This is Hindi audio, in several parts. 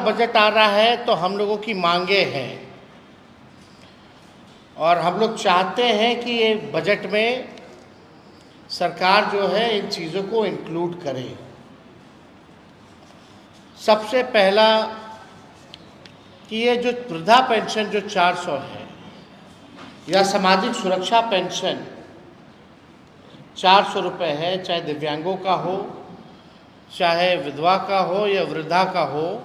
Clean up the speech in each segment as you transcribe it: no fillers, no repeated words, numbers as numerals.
बजट आ रहा है तो हम लोगों की मांगे हैं और हम लोग चाहते हैं कि ये बजट में सरकार जो है इन चीज़ों को इंक्लूड करे। सबसे पहला कि ये जो वृद्धा पेंशन जो 400 है या सामाजिक सुरक्षा पेंशन 400 रुपये है, चाहे दिव्यांगों का हो, चाहे विधवा का हो या वृद्धा का हो,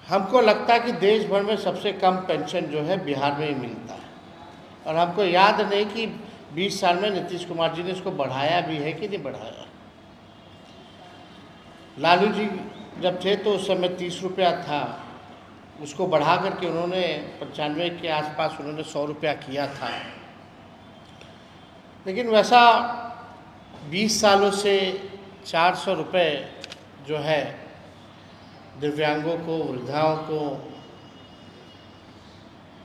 हमको लगता है कि देश भर में सबसे कम पेंशन जो है बिहार में ही मिलता है। और हमको याद नहीं कि 20 साल में नीतीश कुमार जी ने इसको बढ़ाया भी है कि नहीं बढ़ाया। लालू जी जब थे तो उस समय 30 रुपया था, उसको बढ़ा करके उन्होंने 95 के आसपास उन्होंने 100 रुपया किया था। लेकिन वैसा 20 सालों से 400 रुपये जो है दिव्यांगों को, वृद्धाओं को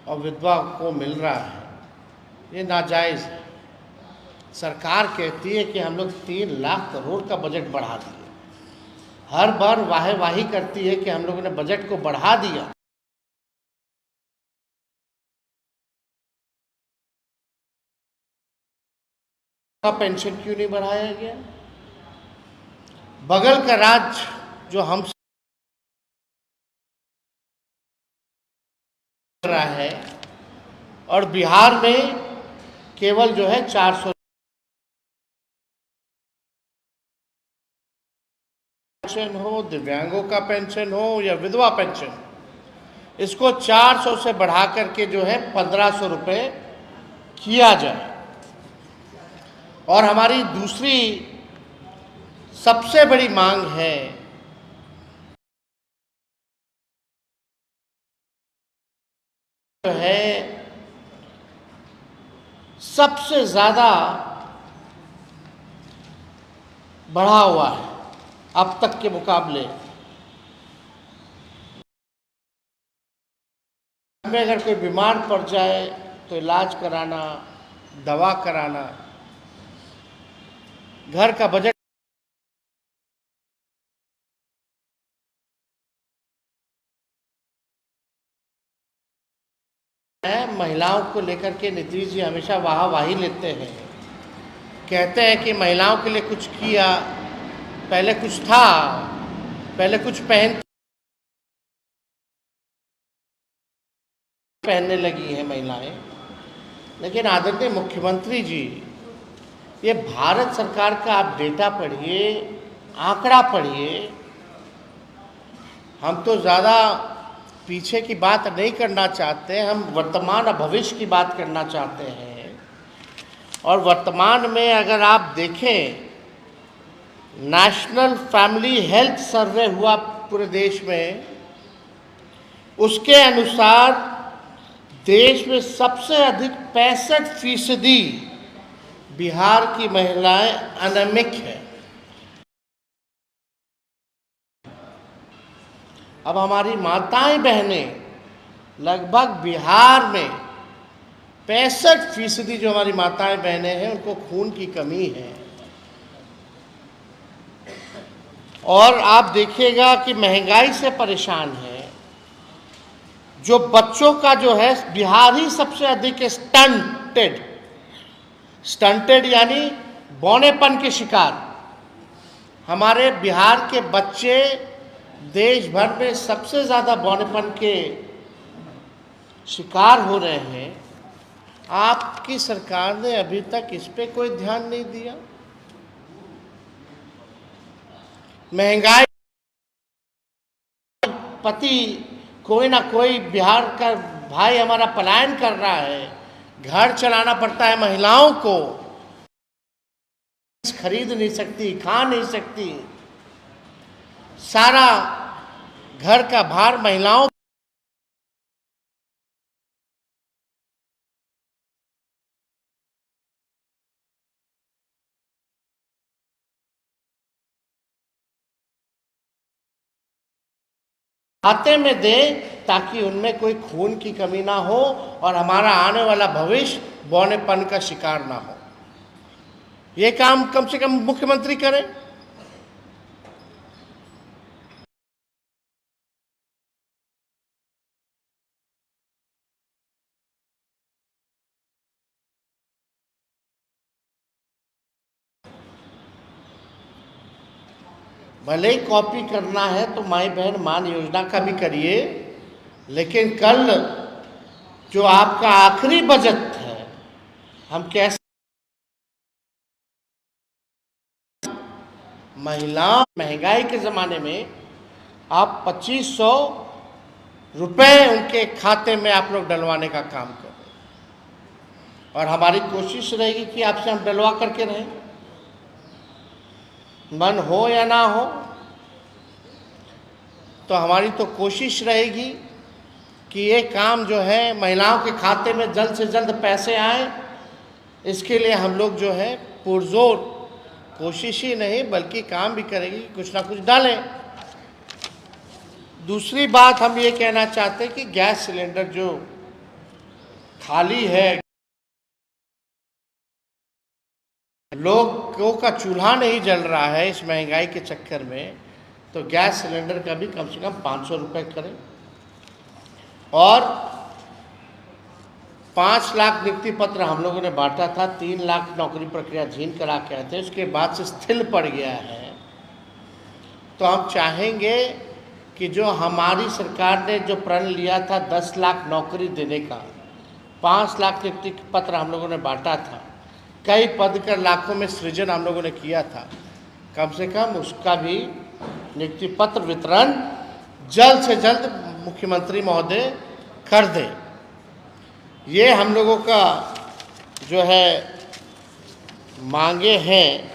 और विधवा को मिल रहा है, ये नाजायज़ है। सरकार कहती है कि हम लोग 3 लाख करोड़ का बजट बढ़ा दिए, हर बार वाही करती है कि हम लोगों ने बजट को बढ़ा दिया। का पेंशन क्यों नहीं बढ़ाया गया? बगल का राज्य जो हम रहा है और बिहार में केवल जो है 400 पेंशन हो, दिव्यांगों का पेंशन हो या विधवा पेंशन, इसको 400 से बढ़ा करके जो है 1500 रुपये किया जाए। और हमारी दूसरी सबसे बड़ी मांग है सबसे ज़्यादा बढ़ा हुआ है अब तक के मुकाबले। में अगर कोई बीमार पड़ जाए तो इलाज कराना, दवा कराना, घर का बजट है। महिलाओं को लेकर के नीतीश जी हमेशा वाही लेते हैं, कहते हैं कि महिलाओं के लिए कुछ किया, पहले कुछ था, पहले कुछ पहनने लगी हैं महिलाएं। लेकिन आदरणीय मुख्यमंत्री जी, ये भारत सरकार का आप डेटा पढ़िए, आंकड़ा पढ़िए। हम तो ज़्यादा पीछे की बात नहीं करना चाहते, हम वर्तमान और भविष्य की बात करना चाहते हैं। और वर्तमान में अगर आप देखें, नेशनल फैमिली हेल्थ सर्वे हुआ पूरे देश में, उसके अनुसार देश में सबसे अधिक 65% बिहार की महिलाएं अनिमिक है। अब हमारी माताएं बहनें लगभग बिहार में 65% जो हमारी माताएं बहनें हैं उनको खून की कमी है। और आप देखिएगा कि महंगाई से परेशान है। जो बच्चों का जो है, बिहार ही सबसे अधिक स्टंटेड यानी बौनेपन के शिकार। हमारे बिहार के बच्चे देश भर में सबसे ज़्यादा बौनेपन के शिकार हो रहे हैं। आपकी सरकार ने अभी तक इस पे कोई ध्यान नहीं दिया। महंगाई, पति कोई ना कोई बिहार का भाई हमारा पलायन कर रहा है, घर चलाना पड़ता है महिलाओं को, खरीद नहीं सकती, खा नहीं सकती, सारा घर का भार महिलाओं खाते में दे, ताकि उनमें कोई खून की कमी ना हो और हमारा आने वाला भविष्य बौनेपन का शिकार ना हो। ये काम कम से कम मुख्यमंत्री करें। भले ही कॉपी करना है तो माई बहन मान योजना का भी करिए, लेकिन कल जो आपका आखिरी बजट है, हम कैसे महिला महंगाई के ज़माने में आप 2500 रुपये उनके खाते में आप लोग डलवाने का काम करें, और हमारी कोशिश रहेगी कि आपसे हम डलवा करके रहें, मन हो या ना हो। तो हमारी तो कोशिश रहेगी कि ये काम जो है महिलाओं के खाते में जल्द से जल्द पैसे आए, इसके लिए हम लोग जो है पुरजोर कोशिश ही नहीं बल्कि काम भी करेंगे, कुछ ना कुछ डालें। दूसरी बात हम ये कहना चाहते हैं कि गैस सिलेंडर जो खाली है, लोगों का चूल्हा नहीं जल रहा है इस महंगाई के चक्कर में, तो गैस सिलेंडर का भी कम से कम 500 रुपये करें। और 5 लाख नियुक्ति पत्र हम लोगों ने बांटा था, 3 लाख नौकरी प्रक्रिया झीन करा के आए थे, उसके बाद से स्थिर पड़ गया है। तो हम चाहेंगे कि जो हमारी सरकार ने जो प्रण लिया था 10 लाख नौकरी देने का, 5 लाख नियुक्ति पत्र हम लोगों ने बांटा था, कई पद कर लाखों में सृजन हम लोगों ने किया था, कम से कम उसका भी नियुक्ति पत्र वितरण जल्द से जल्द मुख्यमंत्री महोदय कर दे। ये हम लोगों का जो है मांगे हैं।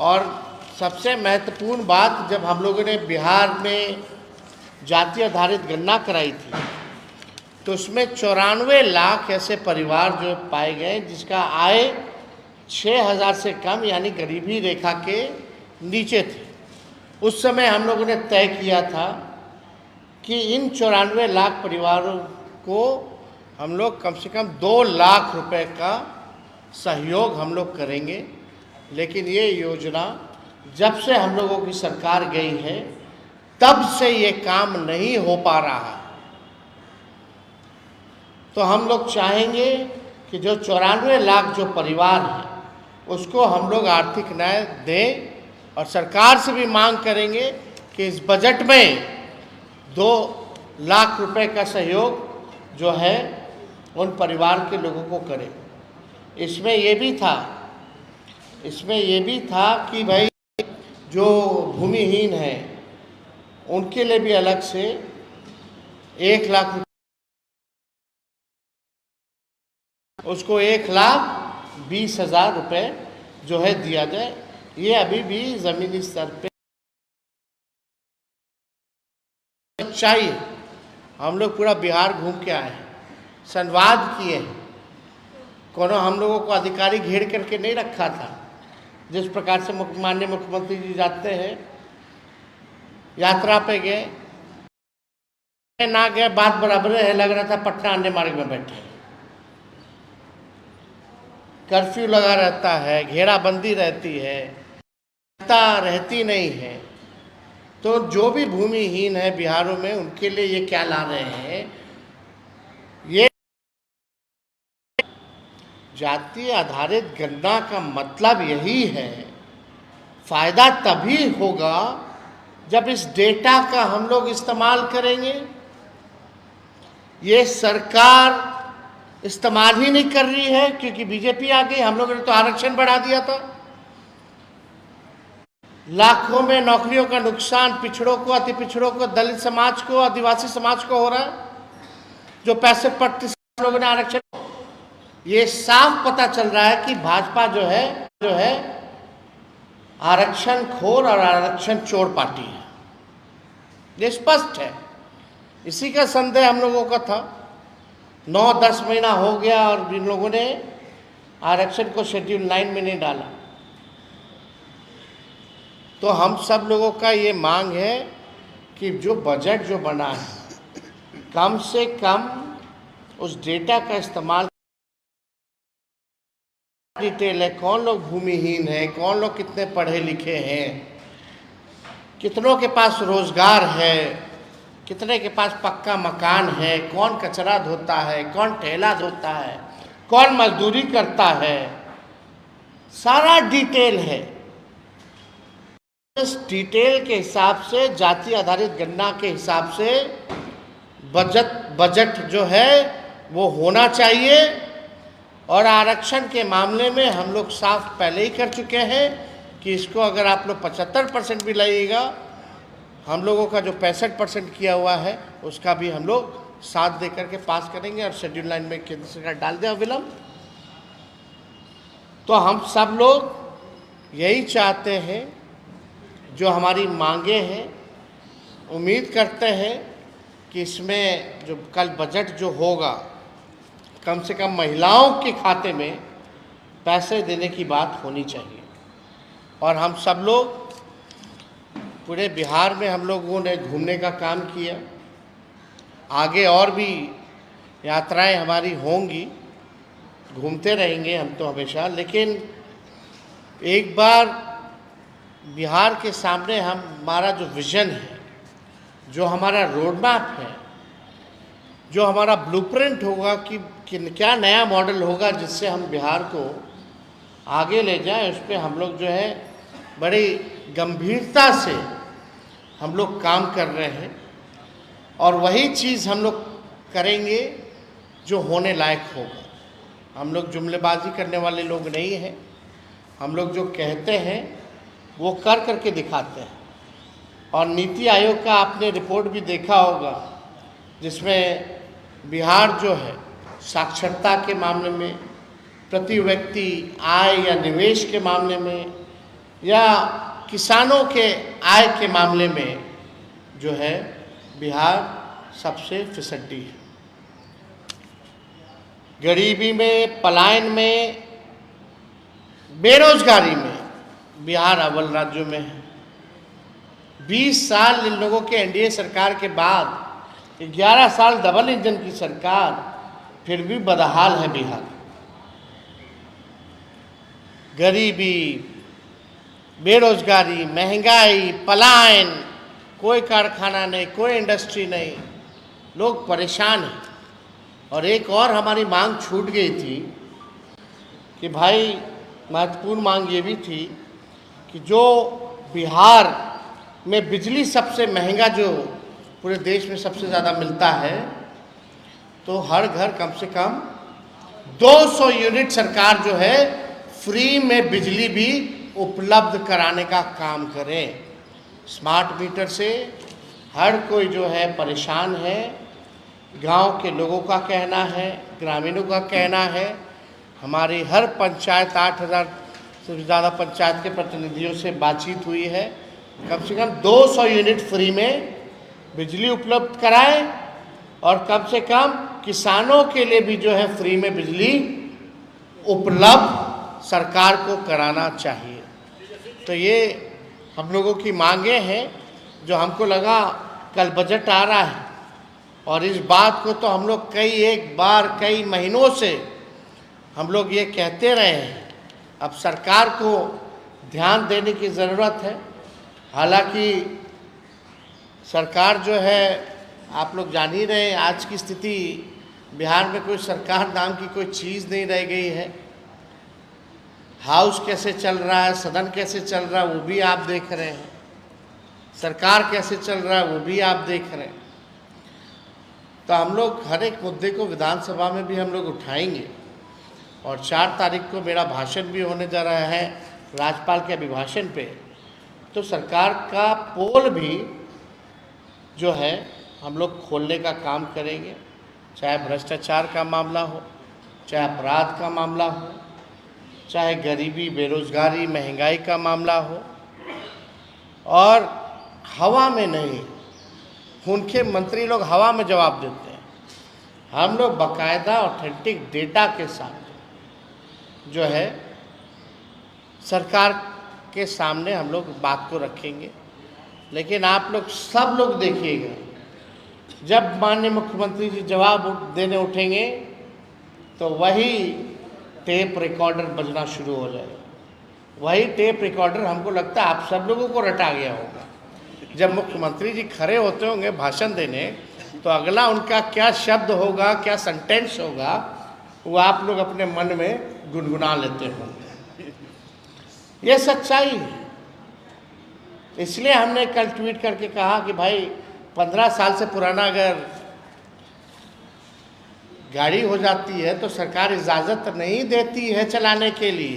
और सबसे महत्वपूर्ण बात, जब हम लोगों ने बिहार में जाति आधारित गणना कराई थी तो उसमें 94 लाख ऐसे परिवार जो पाए गए जिसका आय 6000 से कम यानी गरीबी रेखा के नीचे थे। उस समय हम लोगों ने तय किया था कि इन 94 लाख परिवारों को हम लोग कम से कम 2 लाख रुपए का सहयोग हम लोग करेंगे। लेकिन ये योजना जब से हम लोगों की सरकार गई है तब से ये काम नहीं हो पा रहा है। तो हम लोग चाहेंगे कि जो 94 लाख जो परिवार हैं उसको हम लोग आर्थिक न्याय दें, और सरकार से भी मांग करेंगे कि इस बजट में 2 लाख रुपए का सहयोग जो है उन परिवार के लोगों को करें। इसमें ये भी था कि भाई जो भूमिहीन हैं उनके लिए भी अलग से 1 लाख, उसको 1,20,000 रुपये जो है दिया जाए। ये अभी भी ज़मीनी स्तर पे चाहिए। हम लोग पूरा बिहार घूम के आए हैं, संवाद किए हैं, कोनो हम लोगों को अधिकारी घेर करके नहीं रखा था। जिस प्रकार से माननीय मुख्यमंत्री जी जाते हैं, यात्रा पे गए ना गए बात बराबर है, लग रहा था पटना अन्य मार्ग में बैठे। कर्फ्यू लगा रहता है, घेराबंदी रहती है, रहती नहीं है। तो जो भी भूमिहीन है बिहारों में उनके लिए ये क्या ला रहे हैं, ये जाति आधारित गणना का मतलब यही है। फायदा तभी होगा जब इस डेटा का हम लोग इस्तेमाल करेंगे। ये सरकार इस्तेमाल ही नहीं कर रही है क्योंकि बीजेपी आ गई। हम लोगों ने तो आरक्षण बढ़ा दिया था, लाखों में नौकरियों का नुकसान पिछड़ों को, अति पिछड़ों को, दलित समाज को, आदिवासी समाज को हो रहा है। जो 65% लोगों ने आरक्षण, ये साफ पता चल रहा है कि भाजपा जो है आरक्षण खोर और आरक्षण चोर पार्टी है। ये स्पष्ट है। इसी का संदेह हम लोगों का था। 9-10 महीना हो गया और इन लोगों ने आरक्षण को शेड्यूल 9 में नहीं डाला। तो हम सब लोगों का ये मांग है कि जो बजट जो बना है कम से कम उस डेटा का इस्तेमाल, डिटेल है, कौन लोग भूमिहीन है, कौन लोग कितने पढ़े लिखे हैं, कितनों के पास रोजगार है, कितने के पास पक्का मकान है, कौन कचरा धोता है, कौन ठेला धोता है, कौन मजदूरी करता है, सारा डिटेल है। डिटेल के हिसाब से, जाति आधारित गणना के हिसाब से बजट जो है वो होना चाहिए। और आरक्षण के मामले में हम लोग साफ पहले ही कर चुके हैं कि इसको अगर आप लोग 75% भी लाइएगा, हम लोगों का जो 65% किया हुआ है उसका भी हम लोग साथ दे करके पास करेंगे और शेड्यूल लाइन में केंद्र सरकार डाल दे अविलंब। तो हम सब लोग यही चाहते हैं, जो हमारी मांगे हैं, उम्मीद करते हैं कि इसमें जो कल बजट जो होगा, कम से कम महिलाओं के खाते में पैसे देने की बात होनी चाहिए। और हम सब लोग पूरे बिहार में हम लोगों ने घूमने का काम किया, आगे और भी यात्राएं हमारी होंगी, घूमते रहेंगे हम तो हमेशा। लेकिन एक बार बिहार के सामने हमारा जो विज़न है, जो हमारा रोड मैप है, जो हमारा ब्लूप्रिंट होगा कि क्या नया मॉडल होगा जिससे हम बिहार को आगे ले जाएं, उस पर हम लोग जो है बड़ी गंभीरता से हम लोग काम कर रहे हैं। और वही चीज़ हम लोग करेंगे जो होने लायक होगा। हम लोग जुमलेबाजी करने वाले लोग नहीं हैं। हम लोग जो कहते हैं वो कर करके दिखाते हैं। और नीति आयोग का आपने रिपोर्ट भी देखा होगा, जिसमें बिहार जो है साक्षरता के मामले में, प्रति व्यक्ति आय या निवेश के मामले में, या किसानों के आय के मामले में जो है बिहार सबसे फिसड्डी है। गरीबी में, पलायन में, बेरोजगारी में बिहार अव्वल राज्यों में है। 20 साल इन लोगों के एनडीए सरकार के बाद 11 साल डबल इंजन की सरकार, फिर भी बदहाल है बिहार। गरीबी, बेरोजगारी, महंगाई, पलायन, कोई कारखाना नहीं, कोई इंडस्ट्री नहीं, लोग परेशान हैं। और एक और हमारी मांग छूट गई थी कि भाई, महत्वपूर्ण मांग ये भी थी कि जो बिहार में बिजली सबसे महंगा, जो पूरे देश में सबसे ज़्यादा मिलता है, तो हर घर कम से कम 200 यूनिट सरकार जो है फ्री में बिजली भी उपलब्ध कराने का काम करे। स्मार्ट मीटर से हर कोई जो है परेशान है। गांव के लोगों का कहना है, ग्रामीणों का कहना है। हमारी हर पंचायत, 8000 से ज़्यादा पंचायत के प्रतिनिधियों से बातचीत हुई है, कम से कम 200 यूनिट फ्री में बिजली उपलब्ध कराएं। और कम से कम किसानों के लिए भी जो है फ्री में बिजली उपलब्ध सरकार को कराना चाहिए। तो ये हम लोगों की मांगे हैं, जो हमको लगा कल बजट आ रहा है, और इस बात को तो हम लोग कई महीनों से हम लोग ये कहते रहे हैं। अब सरकार को ध्यान देने की ज़रूरत है। हालांकि सरकार जो है, आप लोग जान ही रहे हैं, आज की स्थिति बिहार में कोई सरकार नाम की कोई चीज़ नहीं रह गई है। हाउस कैसे चल रहा है, सदन कैसे चल रहा है, वो भी आप देख रहे हैं। सरकार कैसे चल रहा है, वो भी आप देख रहे हैं। तो हम लोग हर एक मुद्दे को विधानसभा में भी हम लोग उठाएंगे। और 4 तारीख को मेरा भाषण भी होने जा रहा है राज्यपाल के अभिभाषण पे। तो सरकार का पोल भी जो है हम लोग खोलने का काम करेंगे, चाहे भ्रष्टाचार का मामला हो, चाहे अपराध का मामला हो, चाहे गरीबी, बेरोजगारी, महंगाई का मामला हो। और हवा में नहीं, उनके मंत्री लोग हवा में जवाब देते हैं। हम लोग बाकायदा ऑथेंटिक डेटा के साथ जो है सरकार के सामने हम लोग बात को रखेंगे। लेकिन आप लोग सब लोग देखिएगा, जब माननीय मुख्यमंत्री जी जवाब देने उठेंगे तो वही टेप रिकॉर्डर बजना शुरू हो जाएगा। वही टेप रिकॉर्डर हमको लगता है आप सब लोगों को रटा गया होगा। जब मुख्यमंत्री जी खड़े होते होंगे भाषण देने, तो अगला उनका क्या शब्द होगा, क्या सेंटेंस होगा, वो आप लोग अपने मन में गुनगुना लेते होंगे। ये सच्चाई है। इसलिए हमने कल ट्वीट करके कहा कि भाई 15 साल से पुराना अगर गाड़ी हो जाती है तो सरकार इजाज़त नहीं देती है चलाने के लिए,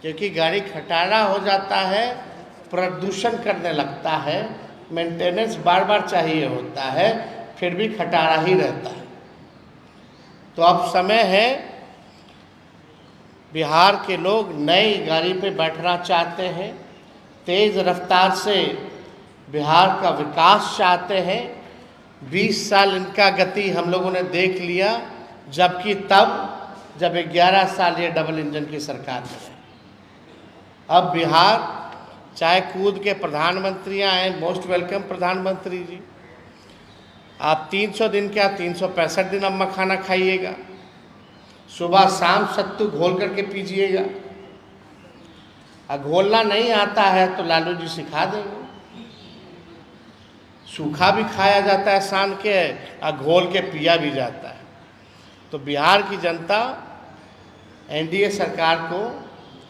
क्योंकि गाड़ी खटारा हो जाता है, प्रदूषण करने लगता है, मेंटेनेंस बार बार चाहिए होता है, फिर भी खटारा ही रहता है। तो अब समय है, बिहार के लोग नई गाड़ी पे बैठना चाहते हैं, तेज़ रफ्तार से बिहार का विकास चाहते हैं। 20 साल इनका गति हम लोगों ने देख लिया, जबकि तब जब 11 साल ये डबल इंजन की सरकार में है। अब बिहार चाहे कूद के प्रधानमंत्री आए, मोस्ट वेलकम प्रधानमंत्री जी, आप 300 दिन क्या 365 दिन अब मखाना खाइएगा, सुबह शाम सत्तू घोल करके पीजिएगा। घोलना नहीं आता है तो लालू जी सिखा देंगे, सूखा भी खाया जाता है सान के, घोल के पिया भी जाता है। तो बिहार की जनता एनडीए सरकार को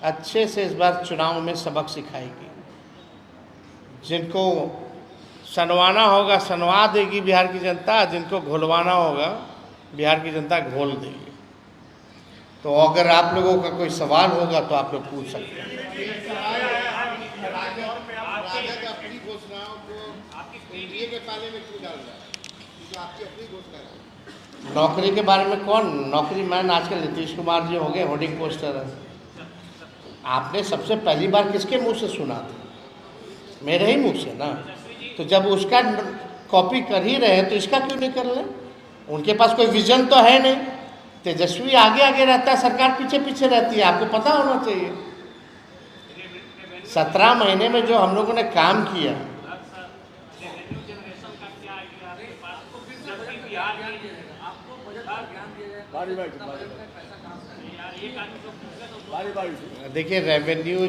अच्छे से इस बार चुनाव में सबक सिखाएगी। जिनको सनवाना होगा सनवा देगी बिहार की जनता, जिनको घोलवाना होगा बिहार की जनता घोल देगी। तो अगर आप लोगों का कोई सवाल होगा तो आप लोग पूछ सकते हैं। नौकरी के बारे में कौन नौकरी मैन? आजकल नीतीश कुमार जी हो गए होर्डिंग पोस्टर है। आपने सबसे पहली बार किसके मुंह से सुना था? मेरे ही मुंह से ना। तो जब उसका कॉपी कर ही रहे तो इसका क्यों नहीं कर रहे? उनके पास कोई विजन तो है नहीं। तेजस्वी आगे आगे रहता है, सरकार पीछे पीछे रहती है, आपको पता होना चाहिए। 17 महीने में जो हम लोगों ने काम किया, देखिए रेवेन्यू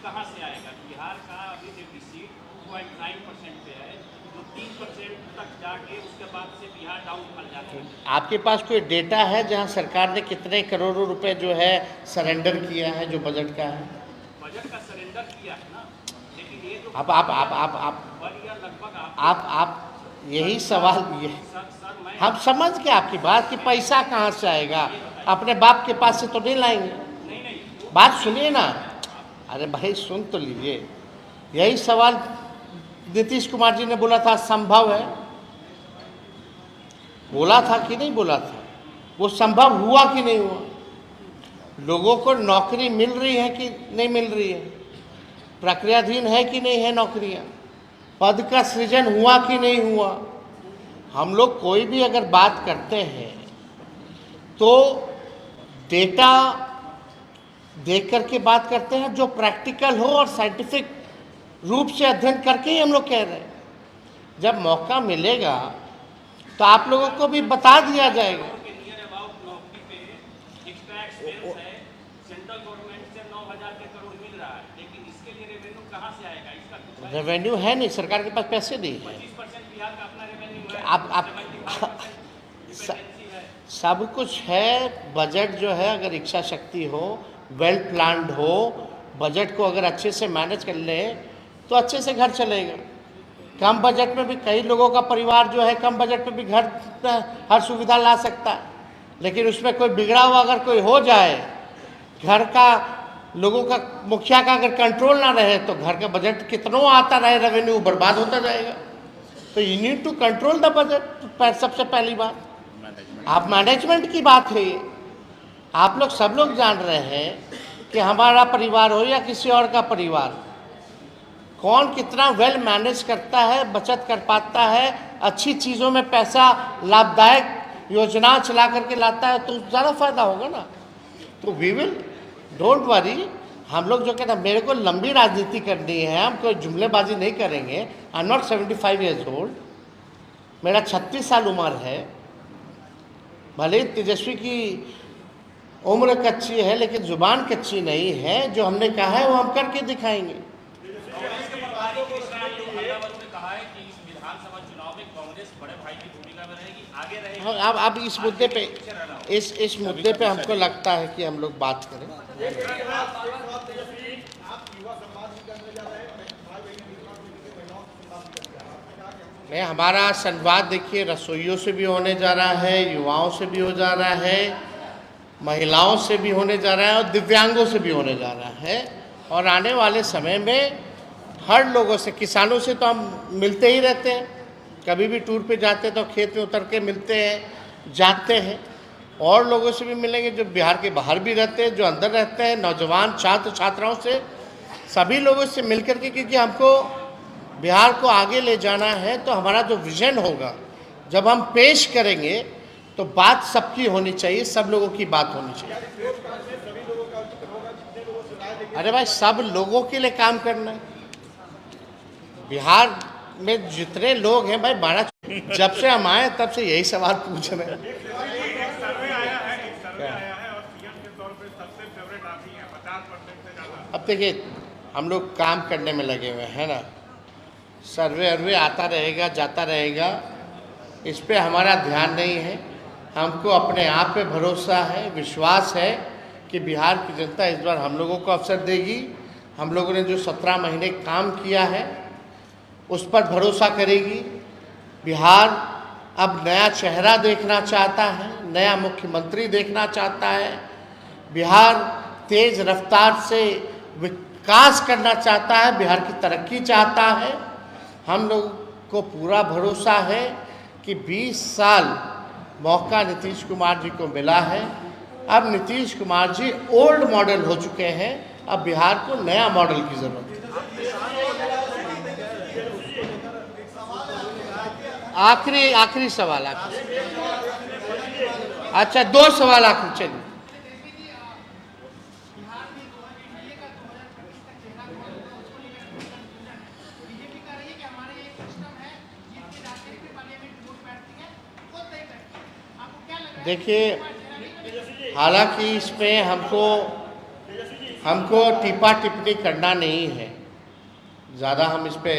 कहाँ से आएगा? बिहार का अभी डेफिसिट 2.9% पे है, जो 3% तक जाके उसके बाद से बिहार डाउनफॉल जाता है। आपके पास कोई डेटा है जहां सरकार ने कितने करोड़ों रुपए जो है सरेंडर किया है, जो बजट का है? बजट का सरेंडर किया है ना, लेकिन ये जो आप यही सवाल ये हम समझ के आपकी बात कि पैसा कहाँ से आएगा, अपने बाप के पास से तो नहीं लाएंगे। बात सुनिए ना, अरे भाई सुन तो लीजिए। यही सवाल नीतीश कुमार जी ने बोला था, संभव है, बोला था कि नहीं बोला था? वो संभव हुआ कि नहीं हुआ? लोगों को नौकरी मिल रही है कि नहीं मिल रही है? प्रक्रियाधीन है कि नहीं है नौकरियां? पद का सृजन हुआ कि नहीं हुआ? हम लोग कोई भी अगर बात करते हैं तो डेटा देख करके बात करते हैं, जो प्रैक्टिकल हो और साइंटिफिक रूप से अध्ययन करके ही हम लोग कह रहे हैं। जब मौका मिलेगा तो आप लोगों को भी बता दिया जाएगा। रेवेन्यू है नहीं, सरकार के पास पैसे नहीं है। आप सब कुछ है। बजट जो है, अगर इच्छा शक्ति हो, वेल प्लान्ड हो, बजट को अगर अच्छे से मैनेज कर ले तो अच्छे से घर चलेगा। कम बजट में भी कई लोगों का परिवार जो है कम बजट में भी घर हर सुविधा ला सकता है, लेकिन उसमें कोई बिगड़ा हुआ अगर कोई हो जाए, घर का लोगों का मुखिया का अगर कंट्रोल ना रहे तो घर का बजट कितना आता रहे, रेवेन्यू बर्बाद होता जाएगा। तो you need to control the budget. सबसे पहली बात आप मैनेजमेंट की बात है ये। आप लोग सब लोग जान रहे हैं कि हमारा परिवार हो या किसी और का परिवार, कौन कितना वेल मैनेज करता है, बचत कर पाता है, अच्छी चीज़ों में पैसा, लाभदायक योजना चला करके लाता है, तो ज़्यादा फायदा होगा ना। तो वी विल, डोंट वरी। हम लोग जो कहते हैं मेरे को लंबी राजनीति करनी है, हम कोई जुमलेबाजी नहीं करेंगे। I am not 75 years old, मेरा 36 साल उम्र है। भले तेजस्वी की उम्र कच्ची है लेकिन जुबान कच्ची नहीं है। जो हमने कहा है वो हम करके दिखाएंगे। अब इस मुद्दे पे हमको लगता है कि हम लोग बात करें। नहीं, हमारा संवाद देखिए रसोइयों से भी होने जा रहा है, युवाओं से भी हो जा रहा है, महिलाओं से भी होने जा रहा है और दिव्यांगों से भी होने जा रहा है। और आने वाले समय में हर लोगों से, किसानों से तो हम मिलते ही रहते हैं, कभी भी टूर पे जाते हैं तो खेत में उतर के मिलते हैं, जाते हैं। और लोगों से भी मिलेंगे जो बिहार के बाहर भी रहते हैं, जो अंदर रहते हैं, नौजवान छात्र छात्राओं से, सभी लोगों से मिलकर के, क्योंकि हमको बिहार को आगे ले जाना है। तो हमारा जो विजन होगा जब हम पेश करेंगे तो बात सबकी होनी चाहिए, सब लोगों की बात होनी चाहिए। अरे भाई, सब लोगों के लिए काम करना है। बिहार में जितने लोग हैं भाई, बारह जब से हम आए तब से यही सवाल पूछ रहे हैं। अब देखिए, हम लोग काम करने में लगे हुए हैं ना, सर्वे अर्वे आता रहेगा जाता रहेगा, इस पे हमारा ध्यान नहीं है। हमको अपने आप पे भरोसा है, विश्वास है कि बिहार की जनता इस बार हम लोगों को अवसर देगी। हम लोगों ने जो 17 महीने काम किया है उस पर भरोसा करेगी। बिहार अब नया चेहरा देखना चाहता है, नया मुख्यमंत्री देखना चाहता है। बिहार तेज रफ्तार से विकास करना चाहता है, बिहार की तरक्की चाहता है। हम लोग को पूरा भरोसा है कि 20 साल मौका नीतीश कुमार जी को मिला है। अब नीतीश कुमार जी ओल्ड मॉडल हो चुके हैं, अब बिहार को नया मॉडल की जरूरत है। आखिरी सवाल अच्छा, 2 सवाल आखिरी, चलिए। देखिए, हालांकि इसमें हमको टिप्पा टिप्पणी करना नहीं है, ज़्यादा हम इस पे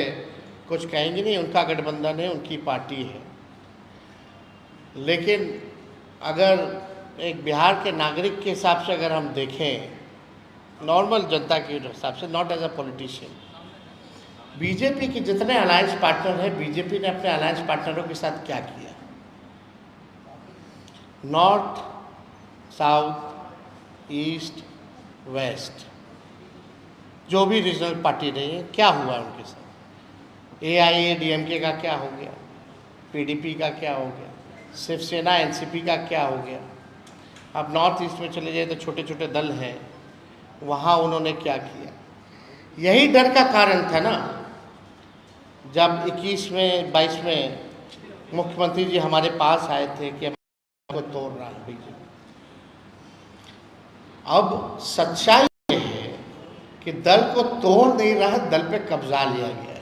कुछ कहेंगे नहीं। उनका गठबंधन है, उनकी पार्टी है। लेकिन अगर एक बिहार के नागरिक के हिसाब से अगर हम देखें, नॉर्मल जनता के हिसाब से, not as a politician, BJP के जितने अलायंस पार्टनर हैं, बीजेपी ने अपने अलायंस पार्टनरों के साथ क्या किया? नॉर्थ, साउथ, ईस्ट, वेस्ट, जो भी रीजनल पार्टी रही है, क्या हुआ उनके साथ? AIADMK का क्या हो गया? PDP का क्या हो गया? शिवसेना NCP का क्या हो गया? अब नॉर्थ ईस्ट में चले जाए तो छोटे छोटे दल हैं, वहाँ उन्होंने क्या किया? यही डर का कारण था ना, जब 21 में 22 में मुख्यमंत्री जी हमारे पास आए थे कि को तोड़ रहा है बीजेपी। अब सच्चाई ये है कि दल को तोड़ नहीं रहा, दल पे कब्जा लिया गया।